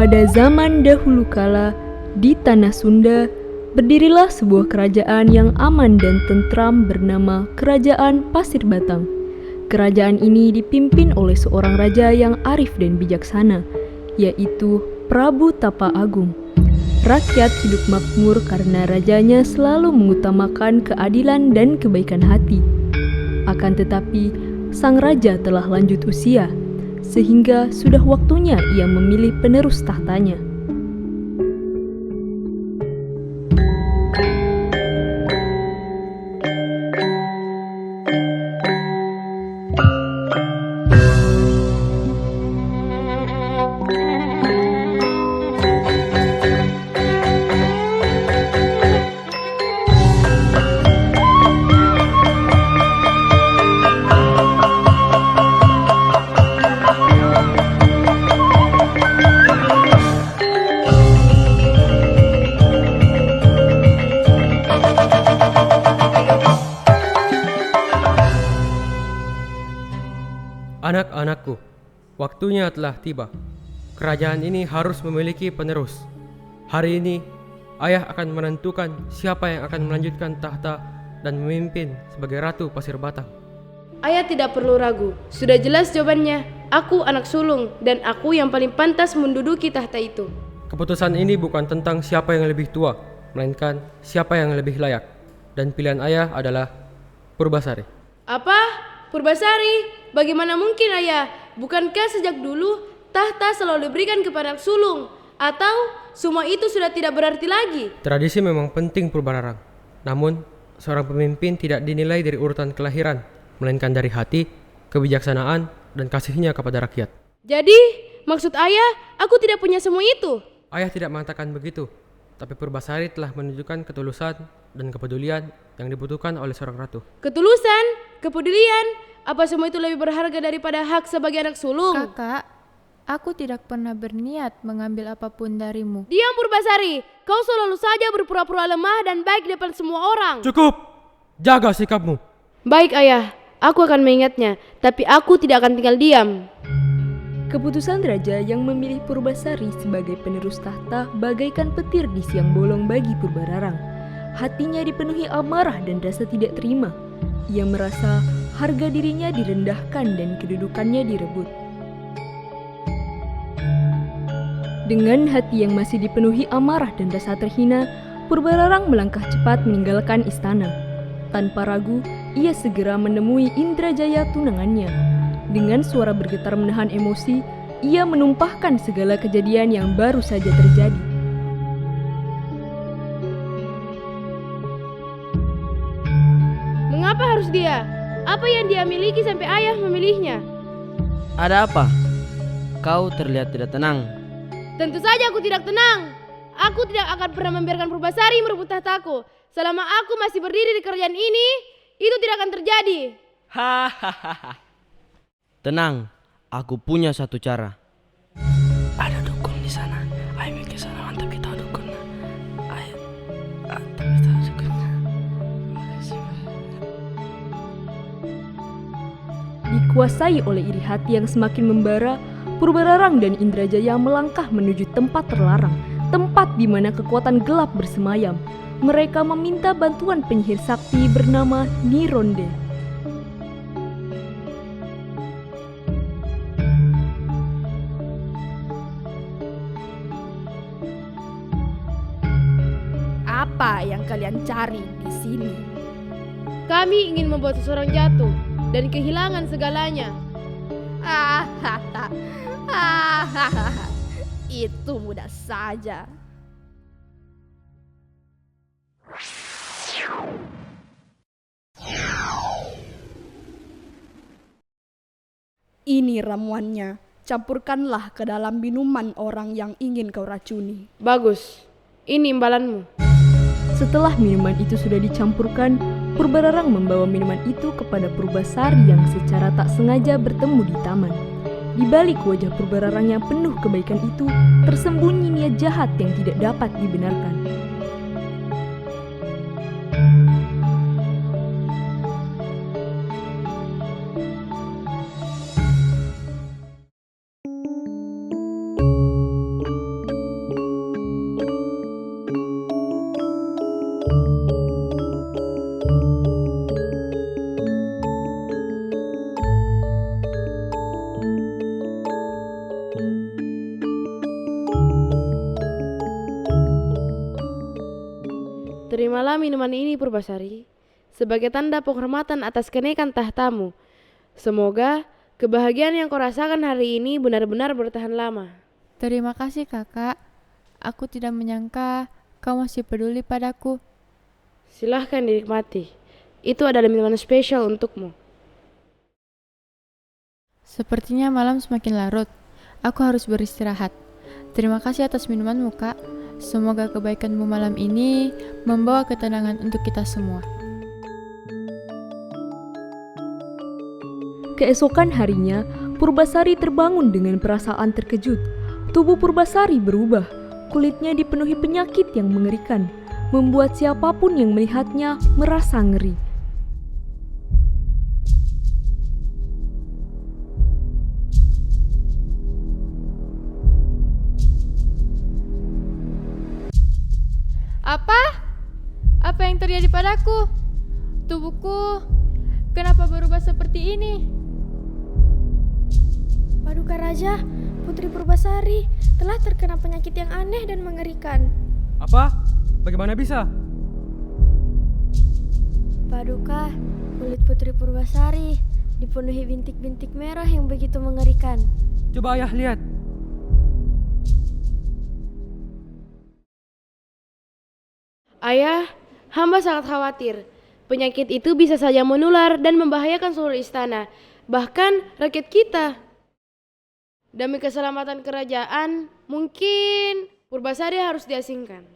Pada zaman dahulu kala, di tanah Sunda, berdirilah sebuah kerajaan yang aman dan tentram bernama Kerajaan Pasir Batang. Kerajaan ini dipimpin oleh seorang raja yang arif dan bijaksana, yaitu Prabu Tapa Agung. Rakyat hidup makmur karena rajanya selalu mengutamakan keadilan dan kebaikan hati. Akan tetapi, sang raja telah lanjut usia, sehingga sudah waktunya ia memilih penerus tahtanya. Anak-anakku, waktunya telah tiba. Kerajaan ini harus memiliki penerus. Hari ini, ayah akan menentukan siapa yang akan melanjutkan tahta dan memimpin sebagai Ratu Pasir Batang. Ayah tidak perlu ragu, sudah jelas jawabannya. Aku anak sulung dan aku yang paling pantas menduduki tahta itu. Keputusan ini bukan tentang siapa yang lebih tua, melainkan siapa yang lebih layak. Dan pilihan ayah adalah Purbasari. Apa? Purbasari? Bagaimana mungkin ayah? Bukankah sejak dulu tahta selalu diberikan kepada anak sulung? Atau semua itu sudah tidak berarti lagi? Tradisi memang penting Purbararang. Namun, seorang pemimpin tidak dinilai dari urutan kelahiran, melainkan dari hati, kebijaksanaan, dan kasihnya kepada rakyat. Jadi, maksud ayah, aku tidak punya semua itu? Ayah tidak mengatakan begitu, tapi Purbasari telah menunjukkan ketulusan dan kepedulian yang dibutuhkan oleh seorang ratu. Ketulusan? Kepedulian? Apa semua itu lebih berharga daripada hak sebagai anak sulung? Kakak, aku tidak pernah berniat mengambil apapun darimu. Diam Purbasari, kau selalu saja berpura-pura lemah dan baik di depan semua orang. Cukup! Jaga sikapmu. Baik ayah, aku akan mengingatnya, tapi aku tidak akan tinggal diam. Keputusan raja yang memilih Purbasari sebagai penerus tahta bagaikan petir di siang bolong bagi Purbararang. Hatinya dipenuhi amarah dan rasa tidak terima. Ia merasa harga dirinya direndahkan dan kedudukannya direbut. Dengan hati yang masih dipenuhi amarah dan rasa terhina, Purbararang melangkah cepat meninggalkan istana. Tanpa ragu, ia segera menemui Indrajaya tunangannya. Dengan suara bergetar menahan emosi, ia menumpahkan segala kejadian yang baru saja terjadi. Mengapa harus dia? Apa yang dia miliki sampai ayah memilihnya? Ada apa? Kau terlihat tidak tenang. Tentu saja aku tidak tenang. Aku tidak akan pernah membiarkan Purbasari merebut tahtaku. Selama aku masih berdiri di kerajaan ini, itu tidak akan terjadi. Hahaha. Tenang, aku punya satu cara. Ada dukun di sana. Ayo ke sana, mantap kita dukun. Ayo, mantap kita dukun. Dikuasai oleh iri hati yang semakin membara, Purbararang dan Indrajaya melangkah menuju tempat terlarang, tempat di mana kekuatan gelap bersemayam. Mereka meminta bantuan penyihir sakti bernama Nironde. Apa yang kalian cari di sini? Kami ingin membuat seseorang jatuh dan kehilangan segalanya. Itu mudah saja. Ini ramuannya. Campurkanlah ke dalam minuman orang yang ingin kau racuni. Bagus, ini imbalanmu. Setelah minuman itu sudah dicampurkan, Purbararang membawa minuman itu kepada Purbasari yang secara tak sengaja bertemu di taman. Di balik wajah Purbararang yang penuh kebaikan itu, tersembunyi niat jahat yang tidak dapat dibenarkan. minuman ini, Purbasari, sebagai tanda penghormatan atas kenaikan tahtamu. Semoga kebahagiaan yang kau rasakan hari ini benar-benar bertahan lama. Terima kasih kakak. Aku tidak menyangka kau masih peduli padaku. Silahkan dinikmati. Itu adalah minuman spesial untukmu. Sepertinya malam semakin larut. Aku harus beristirahat. Terima kasih atas minumanmu, Kak. Semoga kebaikanmu malam ini membawa ketenangan untuk kita semua. Keesokan harinya, Purbasari terbangun dengan perasaan terkejut. Tubuh Purbasari berubah. Kulitnya dipenuhi penyakit yang mengerikan, membuat siapapun yang melihatnya merasa ngeri. Apa? Apa yang terjadi padaku? Tubuhku kenapa berubah seperti ini? Paduka Raja, Putri Purbasari telah terkena penyakit yang aneh dan mengerikan. Apa? Bagaimana bisa? Paduka, kulit Putri Purbasari dipenuhi bintik-bintik merah yang begitu mengerikan. Coba ayah lihat. Ayah, hamba sangat khawatir. Penyakit itu bisa saja menular dan membahayakan seluruh istana, bahkan rakyat kita. Demi keselamatan kerajaan, mungkin Purbasari harus diasingkan.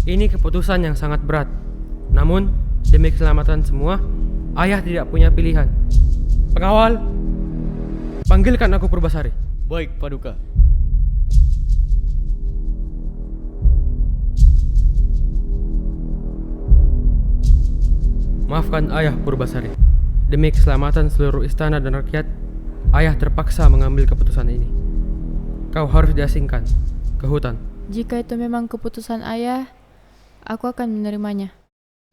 Ini keputusan yang sangat berat. Namun, demi keselamatan semua, ayah tidak punya pilihan. Pengawal, panggilkan aku Purbasari. Baik, Paduka. Maafkan ayah Purbasari. Demi keselamatan seluruh istana dan rakyat, ayah terpaksa mengambil keputusan ini. Kau harus diasingkan ke hutan. Jika itu memang keputusan ayah, aku akan menerimanya.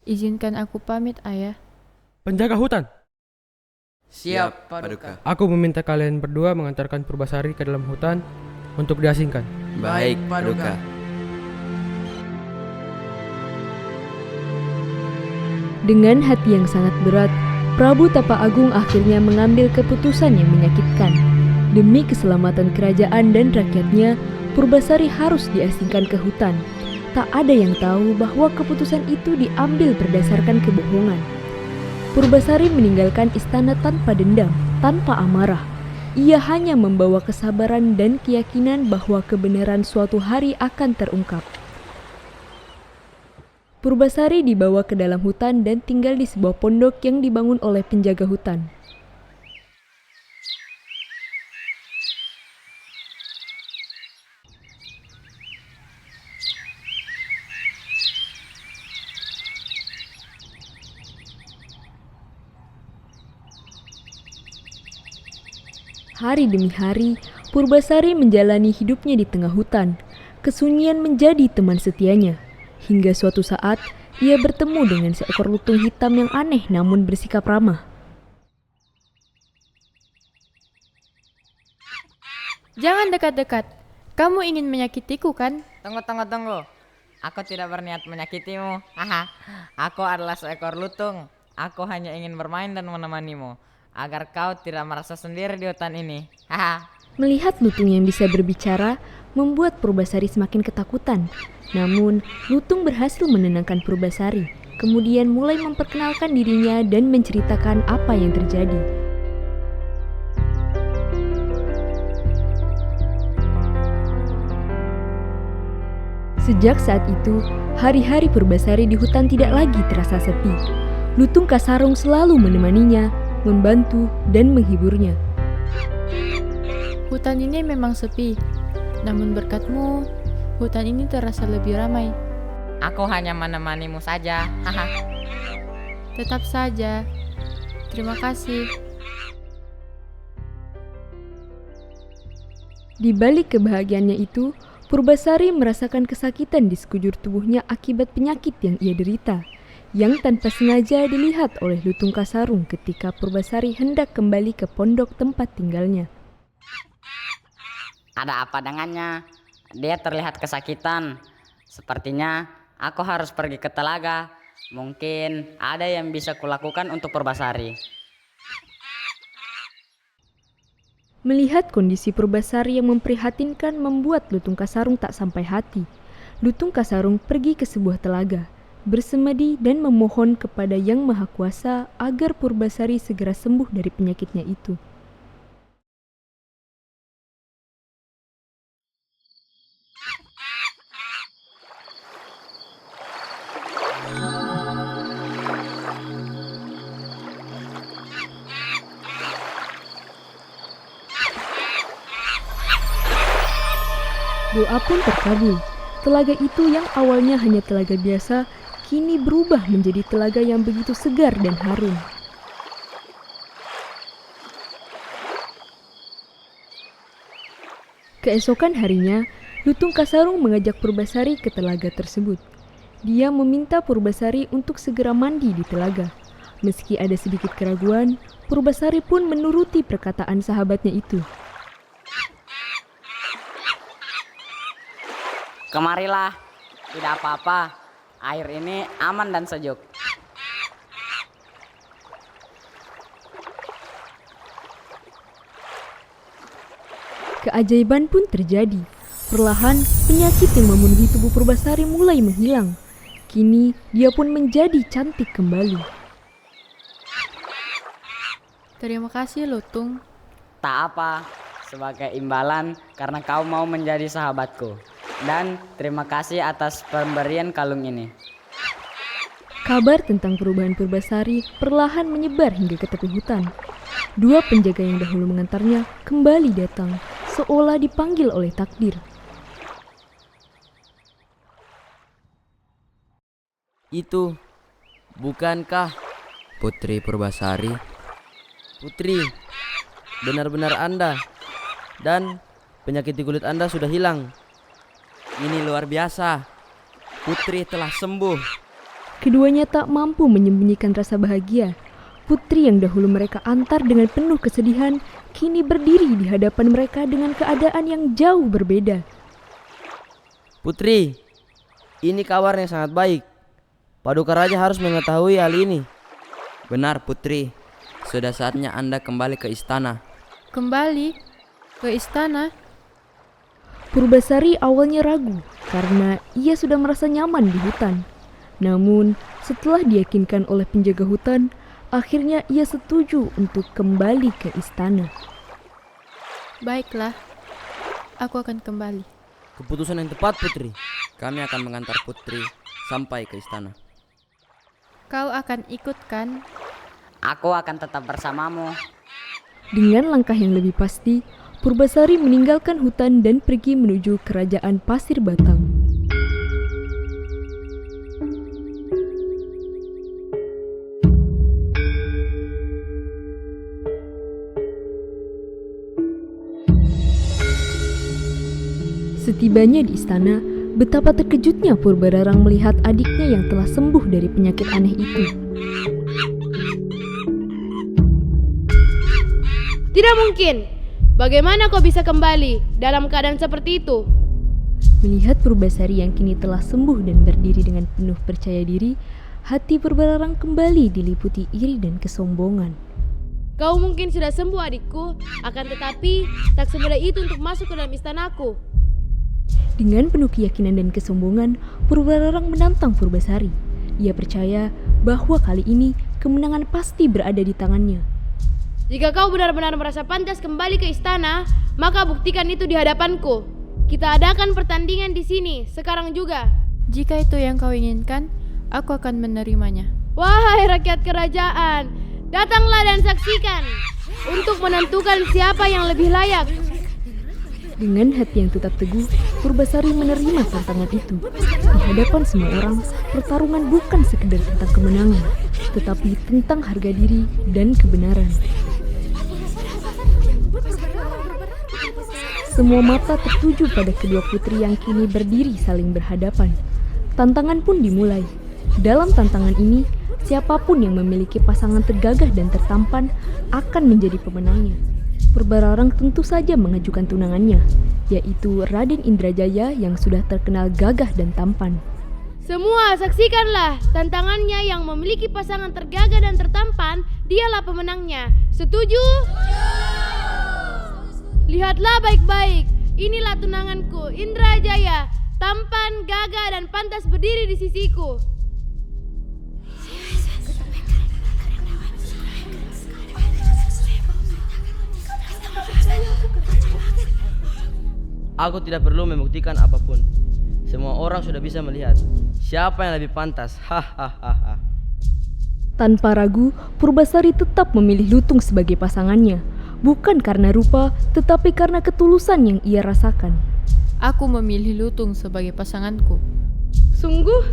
Izinkan aku pamit, ayah. Penjaga hutan, Siap, Paduka. aku meminta kalian berdua mengantarkan Purbasari ke dalam hutan untuk diasingkan. Baik, Paduka. Dengan hati yang sangat berat, Prabu Tapa Agung akhirnya mengambil keputusan yang menyakitkan. Demi keselamatan kerajaan dan rakyatnya, Purbasari harus diasingkan ke hutan. Tak ada yang tahu bahwa keputusan itu diambil berdasarkan kebohongan. Purbasari meninggalkan istana tanpa dendam, tanpa amarah. Ia hanya membawa kesabaran dan keyakinan bahwa kebenaran suatu hari akan terungkap. Purbasari dibawa ke dalam hutan dan tinggal di sebuah pondok yang dibangun oleh penjaga hutan. Hari demi hari, Purbasari menjalani hidupnya di tengah hutan. Kesunyian menjadi teman setianya. Hingga suatu saat, ia bertemu dengan seekor lutung hitam yang aneh namun bersikap ramah. Jangan dekat-dekat. Kamu ingin menyakitiku, kan? Tunggu. Aku tidak berniat menyakitimu. Haha. Aku adalah seekor lutung. Aku hanya ingin bermain dan menemanimu, agar kau tidak merasa sendiri di hutan ini. Haha. Melihat lutung yang bisa berbicara, membuat Purbasari semakin ketakutan. Namun, lutung berhasil menenangkan Purbasari. Kemudian mulai memperkenalkan dirinya dan menceritakan apa yang terjadi. Sejak saat itu, hari-hari Purbasari di hutan tidak lagi terasa sepi. Lutung Kasarung selalu menemaninya, membantu, dan menghiburnya. Hutan ini memang sepi. Namun berkatmu, hutan ini terasa lebih ramai. Aku hanya menemanimu saja. Haha. Tetap saja. Terima kasih. Di balik kebahagiaannya itu, Purbasari merasakan kesakitan di sekujur tubuhnya akibat penyakit yang ia derita, yang tanpa sengaja dilihat oleh Lutung Kasarung ketika Purbasari hendak kembali ke pondok tempat tinggalnya. Ada apa dengannya? Dia terlihat kesakitan. Sepertinya aku harus pergi ke telaga. Mungkin ada yang bisa kulakukan untuk Purbasari. Melihat kondisi Purbasari yang memprihatinkan membuat Lutung Kasarung tak sampai hati. Lutung Kasarung pergi ke sebuah telaga, bersemedi dan memohon kepada Yang Maha Kuasa agar Purbasari segera sembuh dari penyakitnya itu. Doa pun terkabul. Telaga itu yang awalnya hanya telaga biasa, kini berubah menjadi telaga yang begitu segar dan harum. Keesokan harinya, Lutung Kasarung mengajak Purbasari ke telaga tersebut. Dia meminta Purbasari untuk segera mandi di telaga. Meski ada sedikit keraguan, Purbasari pun menuruti perkataan sahabatnya itu. Kemarilah, tidak apa-apa. Air ini aman dan sejuk. Keajaiban pun terjadi. Perlahan, penyakit yang memenuhi tubuh Purbasari mulai menghilang. Kini, dia pun menjadi cantik kembali. Terima kasih Lutung. Tak apa, sebagai imbalan karena kau mau menjadi sahabatku. Dan terima kasih atas pemberian kalung ini. Kabar tentang perubahan Purbasari perlahan menyebar hingga ke tepi hutan. Dua penjaga yang dahulu mengantarnya kembali datang, seolah dipanggil oleh takdir. Itu, bukankah Putri Purbasari? Putri, benar-benar Anda. Dan penyakit di kulit Anda sudah hilang. Ini luar biasa. Putri telah sembuh. Keduanya tak mampu menyembunyikan rasa bahagia. Putri yang dahulu mereka antar dengan penuh kesedihan, kini berdiri di hadapan mereka dengan keadaan yang jauh berbeda. Putri, ini kabar yang sangat baik. Paduka Raja harus mengetahui hal ini. Benar Putri, sudah saatnya Anda kembali ke istana. Kembali ke istana? Purbasari awalnya ragu karena ia sudah merasa nyaman di hutan. Namun, setelah diyakinkan oleh penjaga hutan, akhirnya ia setuju untuk kembali ke istana. Baiklah, aku akan kembali. Keputusan yang tepat Putri. Kami akan mengantar Putri sampai ke istana. Kau akan ikut kan? Aku akan tetap bersamamu. Dengan langkah yang lebih pasti, Purbasari meninggalkan hutan dan pergi menuju kerajaan Pasir Batang. Setibanya di istana, betapa terkejutnya Purbararang melihat adiknya yang telah sembuh dari penyakit aneh itu. Tidak mungkin. Bagaimana kau bisa kembali dalam keadaan seperti itu? Melihat Purbasari yang kini telah sembuh dan berdiri dengan penuh percaya diri, hati Purbararang kembali diliputi iri dan kesombongan. Kau mungkin sudah sembuh adikku, akan tetapi tak semudah itu untuk masuk ke dalam istanaku. Dengan penuh keyakinan dan kesombongan, Purbararang menantang Purbasari. Ia percaya bahwa kali ini kemenangan pasti berada di tangannya. Jika kau benar-benar merasa pantas kembali ke istana, maka buktikan itu di hadapanku. Kita adakan pertandingan di sini, sekarang juga. Jika itu yang kau inginkan, aku akan menerimanya. Wahai rakyat kerajaan, datanglah dan saksikan untuk menentukan siapa yang lebih layak. Dengan hati yang tetap teguh, Purbasari menerima tantangan itu. Di hadapan semua orang, pertarungan bukan sekedar tentang kemenangan, tetapi tentang harga diri dan kebenaran. Semua mata tertuju pada kedua putri yang kini berdiri saling berhadapan. Tantangan pun dimulai. Dalam tantangan ini, siapapun yang memiliki pasangan tergagah dan tertampan akan menjadi pemenangnya. Purbararang tentu saja mengajukan tunangannya. yaitu Raden Indrajaya yang sudah terkenal gagah dan tampan. Semua saksikanlah, tantangannya yang memiliki pasangan tergagah dan tertampan, dialah pemenangnya. Setuju? Lihatlah baik-baik, inilah tunanganku, Indrajaya, tampan, gagah, dan pantas berdiri di sisiku. Aku tidak perlu membuktikan apapun. Semua orang sudah bisa melihat siapa yang lebih pantas. Hahaha. Tanpa ragu, Purbasari tetap memilih Lutung sebagai pasangannya, bukan karena rupa, tetapi karena ketulusan yang ia rasakan. Aku memilih Lutung sebagai pasanganku. Sungguh,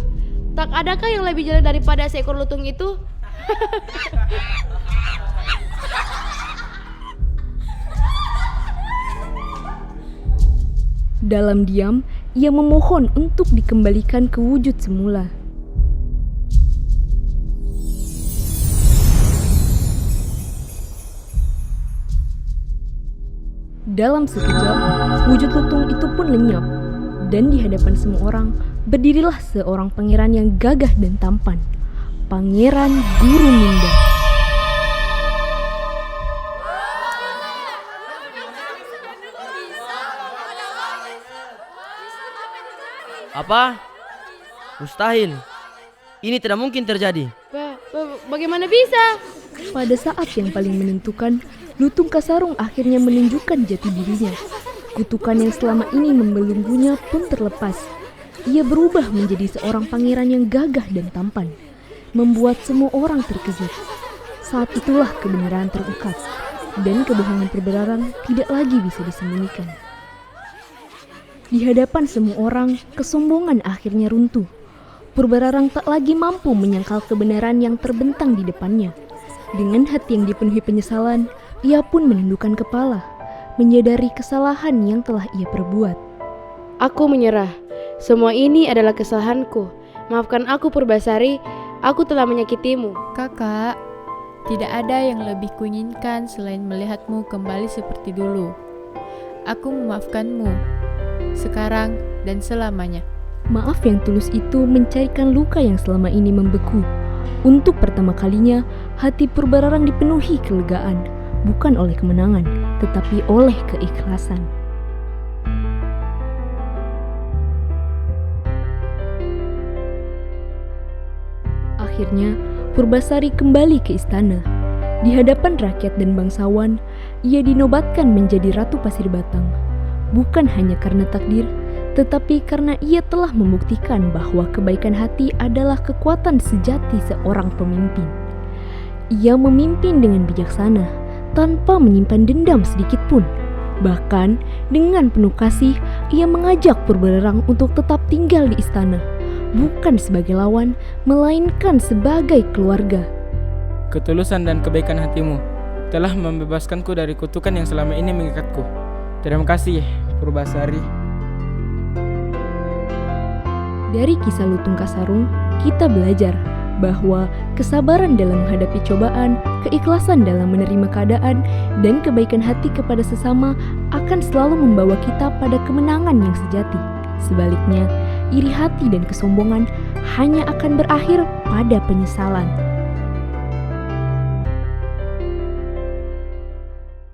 tak adakah yang lebih jelek daripada seekor lutung itu? Dalam diam, ia memohon untuk dikembalikan ke wujud semula. Dalam sekejap, wujud lutung itu pun lenyap, dan di hadapan semua orang, berdirilah seorang pangeran yang gagah dan tampan, Pangeran Gurununda. Apa? Mustahil. Ini tidak mungkin terjadi. Bagaimana bisa? Pada saat yang paling menentukan, Lutung Kasarung akhirnya menunjukkan jati dirinya. Kutukan yang selama ini membelenggunya pun terlepas. Ia berubah menjadi seorang pangeran yang gagah dan tampan, membuat semua orang terkejut. Saat itulah kebenaran terungkap, dan kebohongan Purbararang tidak lagi bisa disembunyikan. Di hadapan semua orang, kesombongan akhirnya runtuh. Purbararang tak lagi mampu menyangkal kebenaran yang terbentang di depannya. Dengan hati yang dipenuhi penyesalan, ia pun menundukkan kepala, menyadari kesalahan yang telah ia perbuat. Aku menyerah. Semua ini adalah kesalahanku. Maafkan aku, Purbasari. Aku telah menyakitimu. Kakak, tidak ada yang lebih kuinginkan selain melihatmu kembali seperti dulu. Aku memaafkanmu, sekarang dan selamanya. Maaf yang tulus itu mencarikan luka yang selama ini membeku. Untuk pertama kalinya, hati Purbararang dipenuhi kelegaan, bukan oleh kemenangan, tetapi oleh keikhlasan. Akhirnya, Purbasari kembali ke istana. Di hadapan rakyat dan bangsawan, ia dinobatkan menjadi Ratu Pasir Batang. Bukan hanya karena takdir, tetapi karena ia telah membuktikan bahwa kebaikan hati adalah kekuatan sejati seorang pemimpin. Ia memimpin dengan bijaksana, tanpa menyimpan dendam sedikit pun. Bahkan, dengan penuh kasih, ia mengajak Purbararang untuk tetap tinggal di istana, bukan sebagai lawan, melainkan sebagai keluarga. Ketulusan dan kebaikan hatimu telah membebaskanku dari kutukan yang selama ini mengikatku. Terima kasih, Purbasari. Dari kisah Lutung Kasarung, kita belajar bahwa kesabaran dalam menghadapi cobaan, keikhlasan dalam menerima keadaan, dan kebaikan hati kepada sesama akan selalu membawa kita pada kemenangan yang sejati. Sebaliknya, iri hati dan kesombongan hanya akan berakhir pada penyesalan.